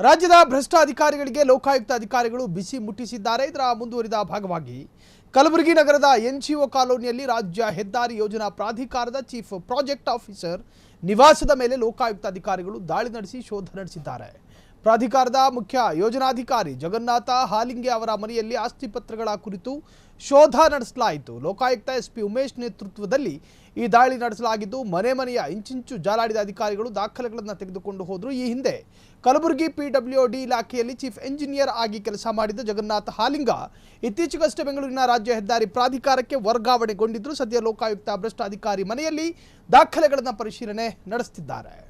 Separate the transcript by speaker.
Speaker 1: ರಾಜ್ಯದ ಭ್ರಷ್ಟ ಅಧಿಕಾರಿಗಳಿಗೆ ಲೋಕಾಯುಕ್ತ ಅಧಿಕಾರಿಗಳು ಬಿಸಿ ಮುಟ್ಟಿಸಿದ್ದಾರೆ. ಇದರ ಮುಂದುವರಿದ ಭಾಗವಾಗಿ ಕಲಬುರಗಿ ನಗರದ ಎನ್ಜಿಒ ಕಾಲೋನಿಯಲ್ಲಿ ರಾಜ್ಯ ಹೆದ್ದಾರಿ ಯೋಜನಾ ಪ್ರಾಧಿಕಾರದ ಚೀಫ್ ಪ್ರಾಜೆಕ್ಟ್ ಆಫೀಸರ್ ನಿವಾಸದ ಮೇಲೆ ಲೋಕಾಯುಕ್ತ ಅಧಿಕಾರಿಗಳು ದಾಳಿ ನಡೆಸಿ ಶೋಧ ನಡೆಸಿದ್ದಾರೆ. ಪ್ರಾಧಿಕಾರದ ಮುಖ್ಯ ಯೋಜನಾಧಿಕಾರಿ ಜಗನ್ನಾಥ ಹಾಲಿಂಗೆ ಅವರ ಮನೆಯಲ್ಲಿ ಆಸ್ತಿ ಪತ್ರಗಳ ಕುರಿತು ಶೋಧ ನಡೆಸಲಾಯಿತು. ಲೋಕಾಯುಕ್ತ ಎಸ್ಪಿ ಉಮೇಶ್ ನೇತೃತ್ವದಲ್ಲಿ ಈ ದಾಳಿ ನಡೆಸಲಾಗಿದ್ದು ಮನೆಯ ಇಂಚಿಂಚು ಜಾಲಾಡಿದ ಅಧಿಕಾರಿಗಳು ದಾಖಲೆಗಳನ್ನು ತೆಗೆದುಕೊಂಡು ಹೋದರು. ಈ ಹಿಂದೆ ಕಲಬುರಗಿ ಪಿಡಬ್ಲ್ಯೂಡಿ ಇಲಾಖೆಯಲ್ಲಿ ಚೀಫ್ ಎಂಜಿನಿಯರ್ ಆಗಿ ಕೆಲಸ ಮಾಡಿದ್ದ ಜಗನ್ನಾಥ ಹಾಲಿಂಗ ಇತ್ತೀಚೆಗಷ್ಟೇ ಬೆಂಗಳೂರಿನ ರಾಜ್ಯ ಹೆದ್ದಾರಿ ಪ್ರಾಧಿಕಾರಕ್ಕೆ ವರ್ಗಾವಣೆಗೊಂಡಿದ್ದರು. ಸದ್ಯ ಲೋಕಾಯುಕ್ತ ಭ್ರಷ್ಟ ಅಧಿಕಾರಿ ಮನೆಯಲ್ಲಿ ದಾಖಲೆಗಳನ್ನು ಪರಿಶೀಲನೆ ನಡೆಸುತ್ತಿದ್ದಾರೆ.